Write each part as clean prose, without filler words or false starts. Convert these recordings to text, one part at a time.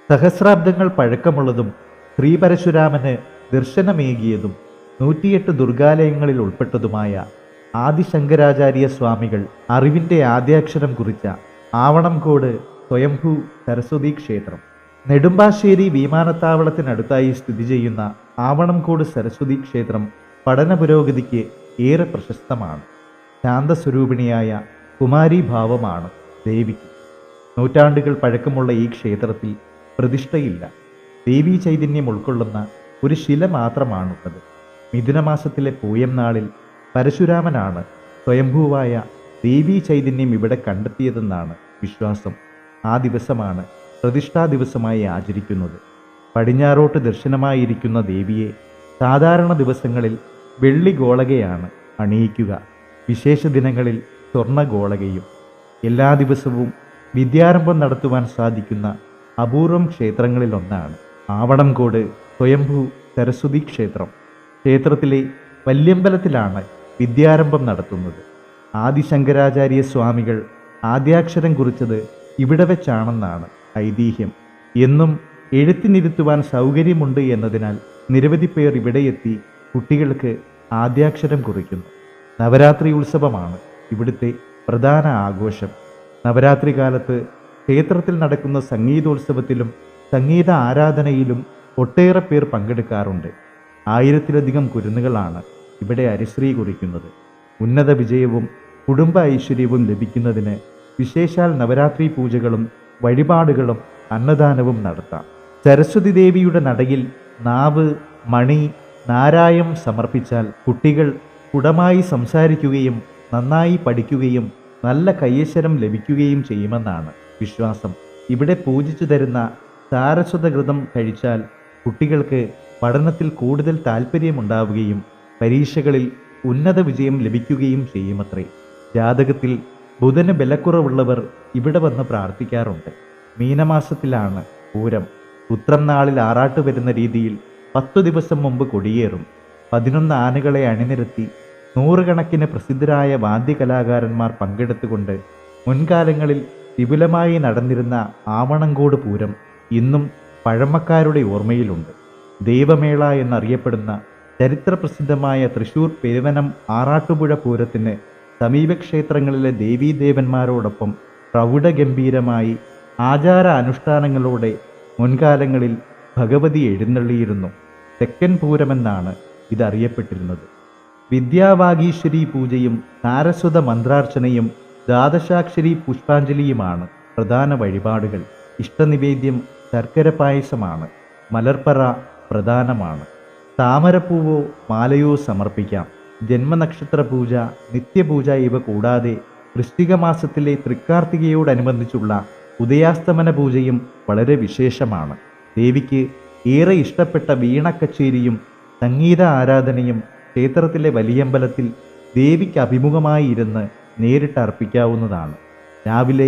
സഹസ്രാബ്ദങ്ങൾ പഴക്കമുള്ളതും ശ്രീപരശുരാമന് ദർശനമേകിയതും 108 ദുർഗാലയങ്ങളിൽ ഉൾപ്പെട്ടതുമായ ആദിശങ്കരാചാര്യ സ്വാമികൾ അറിവിൻ്റെ ആദ്യാക്ഷരം കുറിച്ച ആവണംകോട് സ്വയംഭൂ സരസ്വതി ക്ഷേത്രം. നെടുമ്പാശ്ശേരി വിമാനത്താവളത്തിനടുത്തായി സ്ഥിതി ചെയ്യുന്ന ആവണംകോട് സരസ്വതി ക്ഷേത്രം പഠന പുരോഗതിക്ക് ഏറെ പ്രശസ്തമാണ്. ശാന്തസ്വരൂപിണിയായ കുമാരീഭാവമാണ് ദേവിക്ക്. നൂറ്റാണ്ടുകൾ പഴക്കമുള്ള ഈ ക്ഷേത്രത്തിൽ പ്രതിഷ്ഠയില്ല. ദേവീ ചൈതന്യം ഉൾക്കൊള്ളുന്ന ഒരു ശില മാത്രമാണുള്ളത്. മിഥുനമാസത്തിലെ പൂയം നാളിൽ പരശുരാമനാണ് സ്വയംഭൂവായ ദേവീ ചൈതന്യം ഇവിടെ കണ്ടെത്തിയതെന്നാണ് വിശ്വാസം. ആ ദിവസമാണ് പ്രതിഷ്ഠാ ദിവസമായി ആചരിക്കുന്നത്. പടിഞ്ഞാറോട്ട് ദർശനമായിരിക്കുന്ന ദേവിയെ സാധാരണ ദിവസങ്ങളിൽ വെള്ളി ഗോളകയാണ് അണിയിക്കുക. വിശേഷ ദിനങ്ങളിൽ സ്വർണ്ണ ഗോളകയും. എല്ലാ ദിവസവും വിദ്യാരംഭം നടത്തുവാൻ സാധിക്കുന്ന അപൂർവം ക്ഷേത്രങ്ങളിലൊന്നാണ് ആവണംകോട് സ്വയംഭൂ സരസ്വതി ക്ഷേത്രം. ക്ഷേത്രത്തിലെ വല്യമ്പലത്തിലാണ് വിദ്യാരംഭം നടത്തുന്നത്. ആദിശങ്കരാചാര്യ സ്വാമികൾ ആദ്യാക്ഷരം കുറിച്ചത് ഇവിടെ വെച്ചാണെന്നാണ് ഐതിഹ്യം. എന്നും എഴുത്തിനിരുത്തുവാൻ സൗകര്യമുണ്ട് എന്നതിനാൽ നിരവധി പേർ ഇവിടെയെത്തി കുട്ടികൾക്ക് ആദ്യാക്ഷരം കുറിക്കുന്നു. നവരാത്രി ഉത്സവമാണ് ഇവിടുത്തെ പ്രധാന ആഘോഷം. നവരാത്രി കാലത്ത് ക്ഷേത്രത്തിൽ നടക്കുന്ന സംഗീതോത്സവത്തിലും സംഗീത ആരാധനയിലും ഒട്ടേറെ പേർ പങ്കെടുക്കാറുണ്ട്. 1000-ലധികം കുരുന്നുകളാണ് ഇവിടെ ഹരിശ്രീ കുറിക്കുന്നത്. ഉന്നത വിജയവും കുടുംബ ഐശ്വര്യവും ലഭിക്കുന്നതിന് വിശേഷാൽ നവരാത്രി പൂജകളും വഴിപാടുകളും അന്നദാനവും നടത്താം. സരസ്വതി ദേവിയുടെ നടയിൽ നാവ്, മണി, നാരായം സമർപ്പിച്ചാൽ കുട്ടികൾ കുടമായി സംസാരിക്കുകയും നന്നായി പഠിക്കുകയും നല്ല കൈയക്ഷരം ലഭിക്കുകയും ചെയ്യുമെന്നാണ് വിശ്വാസം. ഇവിടെ പൂജിച്ചു തരുന്ന സാരസ്വതഘൃതം കഴിച്ചാൽ കുട്ടികൾക്ക് പഠനത്തിൽ കൂടുതൽ താല്പര്യമുണ്ടാവുകയും പരീക്ഷകളിൽ ഉന്നത വിജയം ലഭിക്കുകയും ചെയ്യുമത്രേ. ജാതകത്തിൽ ബുധന് ബലക്കുറവുള്ളവർ ഇവിടെ വന്ന് പ്രാർത്ഥിക്കാറുണ്ട്. മീനമാസത്തിലാണ് പൂരം. ഉത്രം നാളിൽ ആറാട്ട് വരുന്ന രീതിയിൽ 10 ദിവസം മുമ്പ് കൊടിയേറും. 11 ആനകളെ അണിനിരത്തി നൂറുകണക്കിന് പ്രസിദ്ധരായ വാദ്യകലാകാരന്മാർ പങ്കെടുത്തുകൊണ്ട് മുൻകാലങ്ങളിൽ വിപുലമായി നടന്നിരുന്ന ആവണംകോട് പൂരം ഇന്നും പഴമക്കാരുടെ ഓർമ്മയിലുണ്ട്. ദൈവമേള എന്നറിയപ്പെടുന്ന ചരിത്രപ്രസിദ്ധമായ തൃശൂർ പെരുവനം ആറാട്ടുപുഴ പൂരത്തിന് സമീപക്ഷേത്രങ്ങളിലെ ദേവീദേവന്മാരോടൊപ്പം പ്രൗഢഗംഭീരമായി ആചാര അനുഷ്ഠാനങ്ങളോടെ മുൻകാലങ്ങളിൽ ഭഗവതി എഴുന്നള്ളിയിരുന്നു. തെക്കൻ പൂരമെന്നാണ് ഇതറിയപ്പെട്ടിരുന്നത്. വിദ്യാവാഗീശ്വരി പൂജയും സാരസ്വത മന്ത്രാർച്ചനയും ദ്വാദശാക്ഷരി പുഷ്പാഞ്ജലിയുമാണ് പ്രധാന വഴിപാടുകൾ. ഇഷ്ടനിവേദ്യം ശർക്കര പായസമാണ്. മലർപ്പറ പ്രധാനമാണ്. താമരപ്പൂവോ മാലയോ സമർപ്പിക്കാം. ജന്മനക്ഷത്ര പൂജ, നിത്യപൂജ ഇവ കൂടാതെ വൃശ്ചിക മാസത്തിലെ തൃക്കാർത്തികയോടനുബന്ധിച്ചുള്ള ഉദയാസ്തമന പൂജയും വളരെ വിശേഷമാണ്. ദേവിക്ക് ഏറെ ഇഷ്ടപ്പെട്ട വീണക്കച്ചേരിയും സംഗീത ആരാധനയും ക്ഷേത്രത്തിലെ വലിയമ്പലത്തിൽ ദേവിക്ക് അഭിമുഖമായി ഇരുന്ന് നേരിട്ട് അർപ്പിക്കാവുന്നതാണ്. രാവിലെ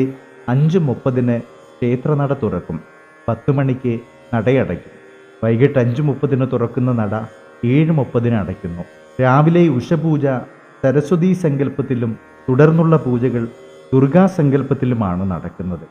5:30 ക്ഷേത്രനട തുറക്കും. 10 മണിക്ക് നടയടയ്ക്കും. വൈകിട്ട് 5:30 തുറക്കുന്ന നട 7:30 അടയ്ക്കുന്നു. രാവിലെ ഉഷപൂജ സരസ്വതീ സങ്കല്പത്തിലും തുടർന്നുള്ള പൂജകൾ ദുർഗാസങ്കല്പത്തിലുമാണ് നടക്കുന്നത്.